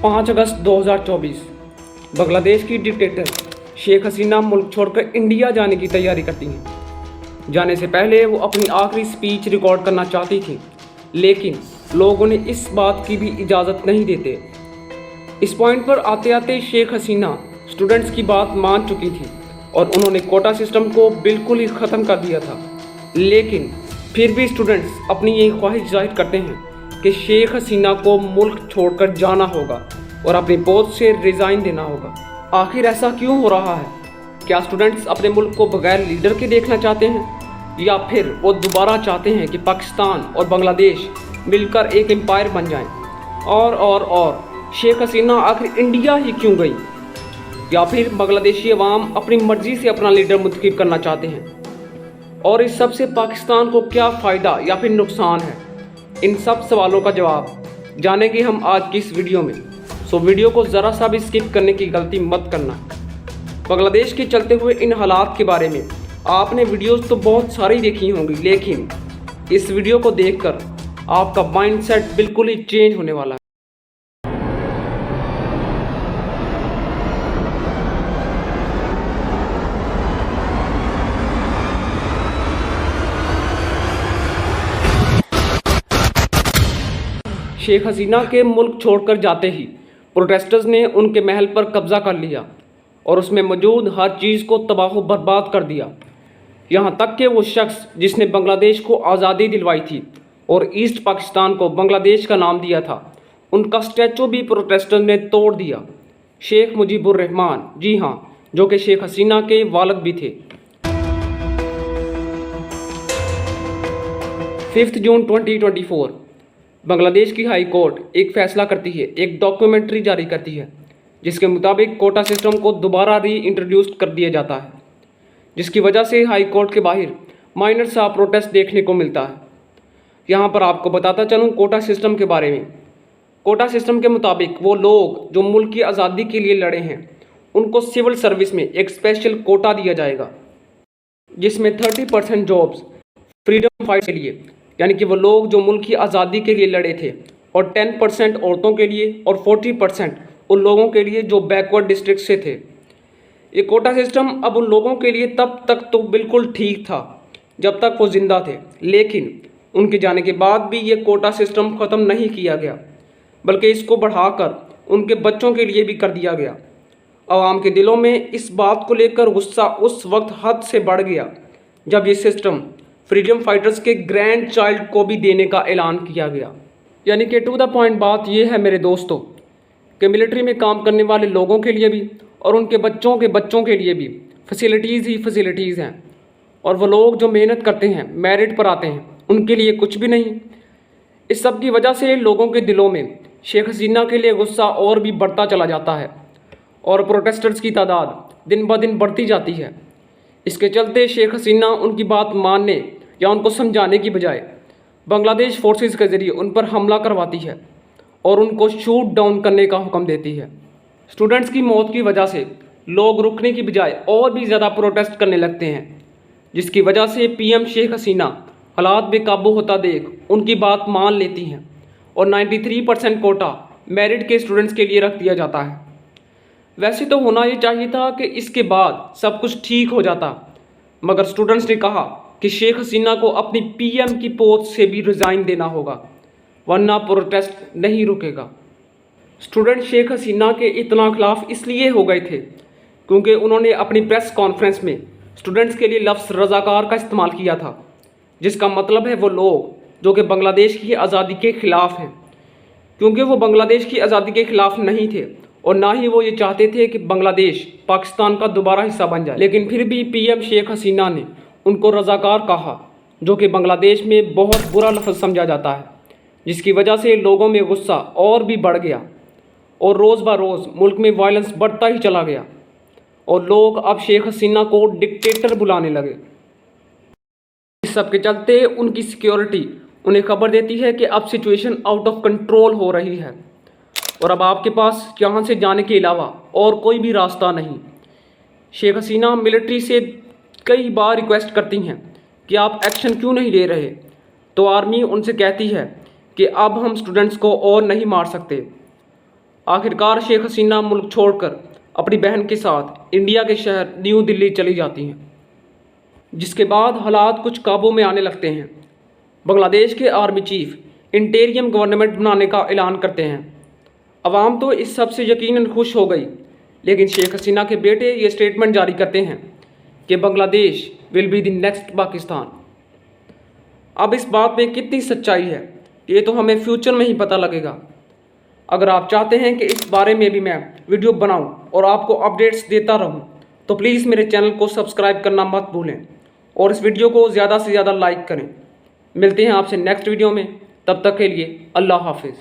5 अगस्त 2024 बांग्लादेश की डिक्टेटर शेख हसीना मुल्क छोड़कर इंडिया जाने की तैयारी करती हैं। जाने से पहले वो अपनी आखिरी स्पीच रिकॉर्ड करना चाहती थी, लेकिन लोग उन्हें इस बात की भी इजाज़त नहीं देते। इस पॉइंट पर आते आते शेख हसीना स्टूडेंट्स की बात मान चुकी थी और उन्होंने कोटा सिस्टम को बिल्कुल ही ख़त्म कर दिया था। लेकिन फिर भी स्टूडेंट्स अपनी यही ख्वाहिश जाहिर करते हैं कि शेख हसीना को मुल्क छोड़कर जाना होगा और अपनी पोस्ट से रिज़ाइन देना होगा। आखिर ऐसा क्यों हो रहा है? क्या स्टूडेंट्स अपने मुल्क को बगैर लीडर के देखना चाहते हैं, या फिर वो दोबारा चाहते हैं कि पाकिस्तान और बांग्लादेश मिलकर एक एम्पायर बन जाएं? और शेख हसीना आखिर इंडिया ही क्यों गई? या फिर बांग्लादेशी अवाम अपनी मर्जी से अपना लीडर मुंतखब करना चाहते हैं? और इस सब से पाकिस्तान को क्या फ़ायदा या फिर नुकसान है? इन सब सवालों का जवाब जानेंगे हम आज की इस वीडियो में। सो वीडियो को ज़रा सा भी स्किप करने की गलती मत करना। बांग्लादेश के चलते हुए इन हालात के बारे में आपने वीडियोस तो बहुत सारी देखी होंगी, लेकिन इस वीडियो को देखकर आपका माइंडसेट बिल्कुल ही चेंज होने वाला है। शेख हसीना के मुल्क छोड़कर जाते ही प्रोटेस्टर्स ने उनके महल पर कब्ज़ा कर लिया और उसमें मौजूद हर चीज़ को तबाह बर्बाद कर दिया। यहाँ तक कि वो शख्स जिसने बांग्लादेश को आज़ादी दिलवाई थी और ईस्ट पाकिस्तान को बांग्लादेश का नाम दिया था, उनका स्टैचू भी प्रोटेस्टर्स ने तोड़ दिया। शेख मुजीबुर रहमान, जी हाँ, जो कि शेख हसीना के वालिद भी थे। 5 जून 2024 बांग्लादेश की हाई कोर्ट एक फ़ैसला करती है, एक डॉक्यूमेंट्री जारी करती है, जिसके मुताबिक कोटा सिस्टम को दोबारा री इंट्रोड्यूस कर दिया जाता है, जिसकी वजह से हाई कोर्ट के बाहर माइनर सा प्रोटेस्ट देखने को मिलता है। यहाँ पर आपको बताता चलूँ कोटा सिस्टम के बारे में। कोटा सिस्टम के मुताबिक वो लोग जो मुल्क की आज़ादी के लिए लड़े हैं, उनको सिविल सर्विस में एक स्पेशल कोटा दिया जाएगा, जिसमें 30% जॉब्स फ्रीडम फाइट के लिए, यानी कि वो लोग जो मुल्क की आज़ादी के लिए लड़े थे, और 10% औरतों के लिए और 40% उन लोगों के लिए जो बैकवर्ड डिस्ट्रिक्ट से थे। ये कोटा सिस्टम अब उन लोगों के लिए तब तक तो बिल्कुल ठीक था जब तक वो ज़िंदा थे, लेकिन उनके जाने के बाद भी ये कोटा सिस्टम ख़त्म नहीं किया गया, बल्कि इसको बढ़ाकर उनके बच्चों के लिए भी कर दिया गया। आवाम के दिलों में इस बात को लेकर गुस्सा उस वक्त हद से बढ़ गया जब ये सिस्टम फ्रीडम फाइटर्स के ग्रैंड चाइल्ड को भी देने का ऐलान किया गया। यानी कि टू द पॉइंट बात यह है मेरे दोस्तों, कि मिलिट्री में काम करने वाले लोगों के लिए भी और उनके बच्चों के लिए भी फैसिलिटीज़ ही फैसिलिटीज़ हैं, और वो लोग जो मेहनत करते हैं, मेरिट पर आते हैं, उनके लिए कुछ भी नहीं। इस सब की वजह से लोगों के दिलों में शेख हसीना के लिए गुस्सा और भी बढ़ता चला जाता है और प्रोटेस्टर्स की तादाद दिन ब दिन बढ़ती जाती है। इसके चलते शेख हसीना उनकी बात मानने या उनको समझाने की बजाय बांग्लादेश फोर्सेस के ज़रिए उन पर हमला करवाती है और उनको शूट डाउन करने का हुक्म देती है। स्टूडेंट्स की मौत की वजह से लोग रुकने की बजाय और भी ज़्यादा प्रोटेस्ट करने लगते हैं, जिसकी वजह से पीएम शेख हसीना हालात बेकाबू होता देख उनकी बात मान लेती हैं और 93% कोटा मेरिट के स्टूडेंट्स के लिए रख दिया जाता है। वैसे तो होना ये चाहिए था कि इसके बाद सब कुछ ठीक हो जाता, मगर स्टूडेंट्स ने कहा कि शेख हसीना को अपनी पीएम की पोस्ट से भी रिज़ाइन देना होगा, वरना प्रोटेस्ट नहीं रुकेगा। स्टूडेंट शेख हसीना के इतना खिलाफ इसलिए हो गए थे क्योंकि उन्होंने अपनी प्रेस कॉन्फ्रेंस में स्टूडेंट्स के लिए लफ्ज़ रज़ाकार का इस्तेमाल किया था, जिसका मतलब है वो लोग जो कि बांग्लादेश की आज़ादी के ख़िलाफ़ हैं, क्योंकि वो बांग्लादेश की आज़ादी के ख़िलाफ़ नहीं थे और ना ही वो ये चाहते थे कि बांग्लादेश पाकिस्तान का दोबारा हिस्सा बन जाए। लेकिन फिर भी पीएम शेख हसीना ने उनको रज़ाकार कहा, जो कि बांग्लादेश में बहुत बुरा लफ्ज़ समझा जाता है, जिसकी वजह से लोगों में गुस्सा और भी बढ़ गया और रोज़ ब रोज़ मुल्क में वायलेंस बढ़ता ही चला गया और लोग अब शेख हसीना को डिक्टेटर बुलाने लगे। इस सब के चलते उनकी सिक्योरिटी उन्हें खबर देती है कि अब सिचुएशन आउट ऑफ कंट्रोल हो रही है और अब आपके पास यहाँ से जाने के अलावा और कोई भी रास्ता नहीं। शेख हसीना मिलिट्री से कई बार रिक्वेस्ट करती हैं कि आप एक्शन क्यों नहीं ले रहे, तो आर्मी उनसे कहती है कि अब हम स्टूडेंट्स को और नहीं मार सकते आखिरकार शेख हसीना मुल्क छोड़कर अपनी बहन के साथ इंडिया के शहर न्यू दिल्ली चली जाती हैं, जिसके बाद हालात कुछ काबू में आने लगते हैं। बांग्लादेश के आर्मी चीफ इंटीरियम गवर्नमेंट बनाने का ऐलान करते हैं। अवाम तो इस सब से यकीनन खुश हो गई, लेकिन शेख हसीना के बेटे ये स्टेटमेंट जारी करते हैं कि Bangladesh will be the next Pakistan. अब इस बात में कितनी सच्चाई है ये तो हमें फ्यूचर में ही पता लगेगा। अगर आप चाहते हैं कि इस बारे में भी मैं वीडियो बनाऊं और आपको अपडेट्स देता रहूं, तो प्लीज़ मेरे चैनल को सब्सक्राइब करना मत भूलें और इस वीडियो को ज़्यादा से ज़्यादा लाइक करें। मिलते हैं आपसे नेक्स्ट वीडियो में, तब तक के लिए अल्लाह हाफिज़।